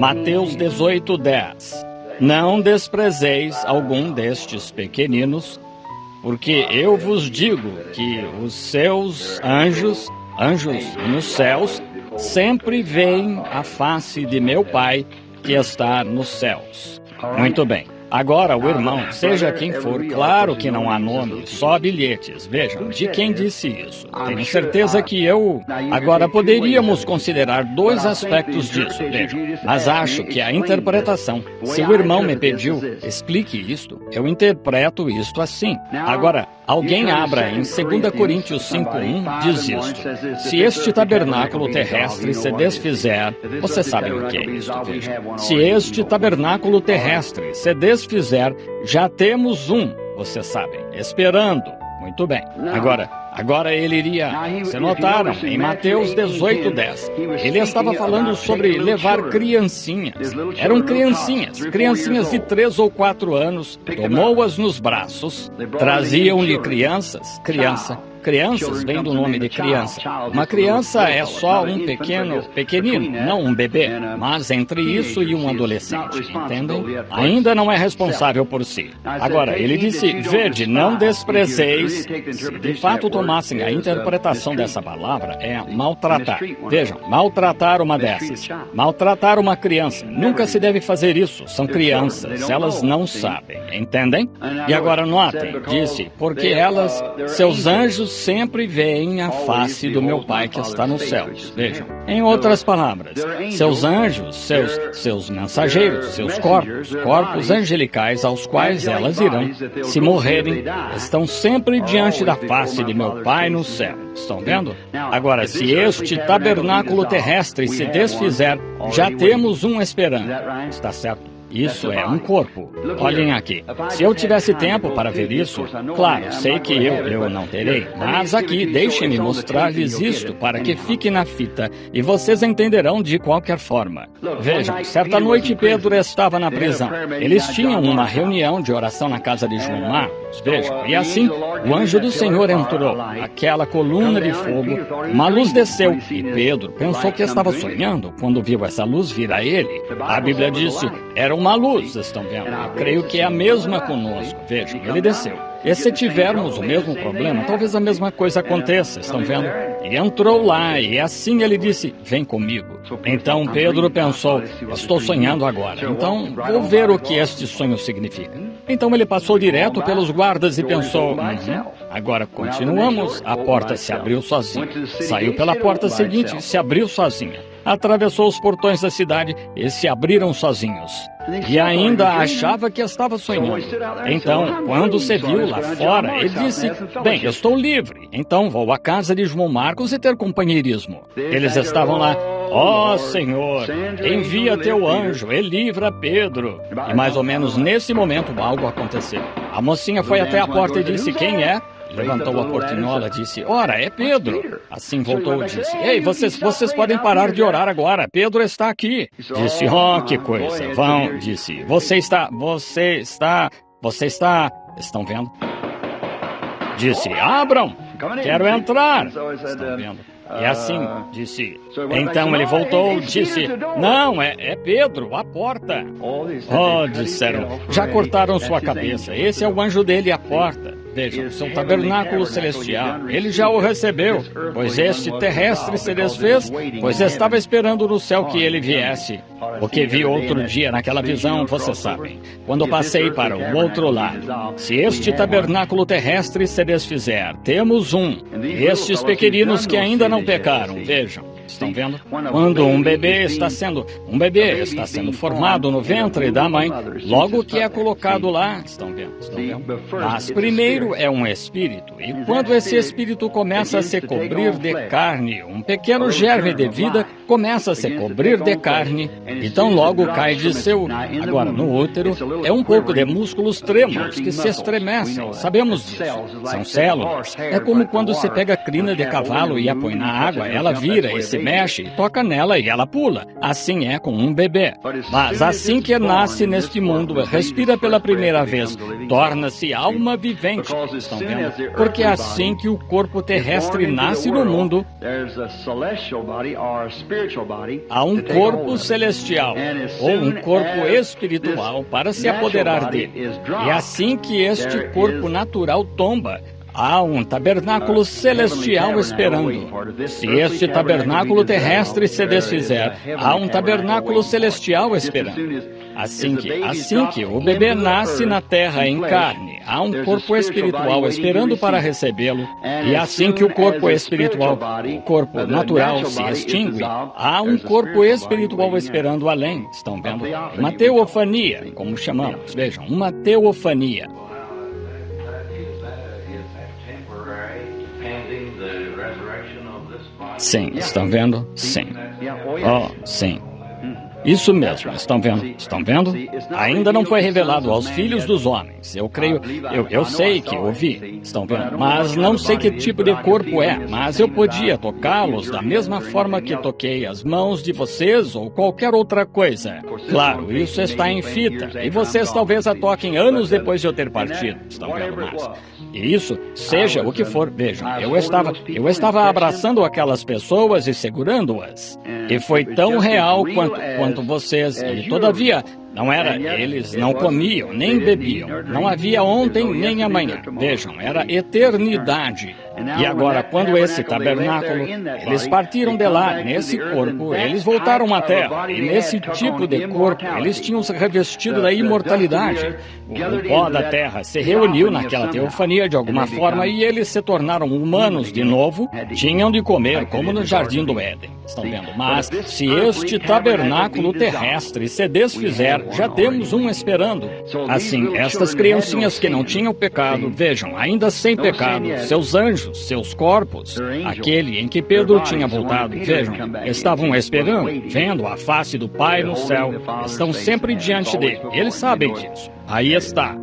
Mateus 18:10. Não desprezeis algum destes pequeninos, porque eu vos digo que os seus anjos nos céus, sempre veem a face de meu Pai que está nos céus. Muito bem. Agora, o irmão, seja quem for, claro que não há nome, só bilhetes. Vejam, de quem disse isso? Tenho certeza que Agora, poderíamos considerar dois aspectos disso, vejam. Mas acho que a interpretação, se o irmão me pediu, explique isto, eu interpreto isto assim. Agora, alguém abra em 2 Coríntios 5:1, diz isto: se este tabernáculo terrestre se desfizer, vocês sabem o que é isto, vejam. Se este tabernáculo terrestre se desfizer, já temos um, vocês sabem, esperando. Muito bem. Agora ele iria... Você notaram? Em Mateus 18:10, ele estava falando sobre levar criancinhas. Eram criancinhas de 3 ou 4 anos, tomou-as nos braços, traziam-lhe crianças vem do nome de criança. Uma criança é só um pequenino, não um bebê, mas entre isso e um adolescente, entendem? Ainda não é responsável por si. Agora, ele disse, vede, não desprezeis. Se de fato tomassem a interpretação dessa palavra, é maltratar. Vejam, maltratar uma dessas. Maltratar uma criança. Nunca se deve fazer isso. São crianças, elas não sabem, entendem? E agora notem, disse, porque seus anjos sempre veem a face do meu Pai que está nos céus. Vejam, em outras palavras, seus anjos, seus mensageiros, seus corpos angelicais aos quais elas irão, se morrerem, estão sempre diante da face de meu Pai no céu. Estão vendo? Agora, se este tabernáculo terrestre se desfizer, já temos um esperando. Está certo? Isso é um corpo. Olhem aqui. Se eu tivesse tempo para ver isso, claro, sei que eu não terei. Mas aqui, deixem-me mostrar-lhes isto para que fique na fita e vocês entenderão de qualquer forma. Vejam, certa noite Pedro estava na prisão. Eles tinham uma reunião de oração na casa de João Marcos. Vejam, e assim, o anjo do Senhor entrou. Aquela coluna de fogo, uma luz desceu. E Pedro pensou que estava sonhando quando viu essa luz vir a ele. A Bíblia disse, era uma luz, estão vendo? Eu creio que é a mesma conosco. Vejam, ele desceu. E se tivermos o mesmo problema, talvez a mesma coisa aconteça, estão vendo? E entrou lá, e assim ele disse, vem comigo. Então Pedro pensou, estou sonhando agora, então vou ver o que este sonho significa. Então ele passou direto pelos guardas e pensou, agora continuamos. A porta se abriu sozinha. Saiu pela porta seguinte e se abriu sozinha. Atravessou os portões da cidade e se abriram sozinhos. E ainda achava que estava sonhando. Então, quando se viu lá fora, ele disse, bem, eu estou livre, então vou à casa de João Marcos e ter companheirismo. Eles estavam lá, ó Senhor, envia teu anjo e livra Pedro. E mais ou menos nesse momento algo aconteceu. A mocinha foi até a porta e disse, quem é? Levantou a portinhola, disse, ora, é Pedro. Assim voltou e disse, ei, vocês podem parar de orar agora, Pedro está aqui. Disse, oh, que coisa, vão, disse, você está, estão vendo? Disse, abram, quero entrar. Estão vendo? E assim, disse, então ele voltou, disse, não, é Pedro, a porta. Oh, disseram, já cortaram sua cabeça, esse é o anjo dele à porta. Vejam, seu tabernáculo celestial, ele já o recebeu, pois este terrestre se desfez, pois estava esperando no céu que ele viesse. O que vi outro dia naquela visão, vocês sabem, quando passei para o outro lado. Se este tabernáculo terrestre se desfizer, temos um. E estes pequeninos que ainda não pecaram, vejam. Estão vendo? Quando um bebê está sendo formado no ventre da mãe, logo que é colocado lá, estão vendo? Mas primeiro é um espírito, e quando esse espírito começa a se cobrir de carne, um pequeno germe de vida começa a se cobrir de carne, então logo cai de seu... Agora, no útero, é um pouco de músculos trêmulos que se estremecem, sabemos disso. São células. É como quando se pega crina de cavalo e a põe na água, ela vira esse mexe, toca nela e ela pula. Assim é com um bebê. Mas assim que nasce neste mundo, respira pela primeira vez, torna-se alma vivente. Estão vendo? Porque é assim que o corpo terrestre nasce no mundo, há um corpo celestial ou um corpo espiritual para se apoderar dele. E assim que este corpo natural tomba, há um tabernáculo celestial esperando. Se este tabernáculo terrestre se desfizer, há um tabernáculo celestial esperando. Assim que o bebê nasce na terra em carne, há um corpo espiritual esperando para recebê-lo. E assim que o corpo espiritual, o corpo natural se extingue, há um corpo espiritual esperando além. Estão vendo? Uma teofania, como chamamos. Vejam, uma teofania. Sim, estão vendo? Sim. Oh, sim. Isso mesmo, estão vendo? Estão vendo? Ainda não foi revelado aos filhos dos homens. Eu creio, eu sei que ouvi, estão vendo? Mas não sei que tipo de corpo é, mas eu podia tocá-los da mesma forma que toquei as mãos de vocês ou qualquer outra coisa. Claro, isso está em fita, e vocês talvez a toquem anos depois de eu ter partido, estão vendo? Mas, e isso, seja o que for, vejam, eu estava abraçando aquelas pessoas e segurando-as. E foi tão real quanto vocês, e todavia, não era, eles não comiam, nem bebiam, não havia ontem nem amanhã. Vejam, era eternidade. E agora, quando esse tabernáculo, eles partiram de lá, nesse corpo, eles voltaram à terra, e nesse tipo de corpo, eles tinham se revestido da imortalidade. O pó da terra se reuniu naquela teofania de alguma forma, e eles se tornaram humanos de novo, tinham de comer, como no Jardim do Éden. Estão vendo? Mas, se este tabernáculo terrestre se desfizer, já temos um esperando. Assim, estas criancinhas que não tinham pecado, vejam, ainda sem pecado, seus anjos, seus corpos, aquele em que Pedro tinha voltado, vejam, estavam esperando, vendo a face do Pai no céu, estão sempre diante dele, eles sabem disso. Aí está.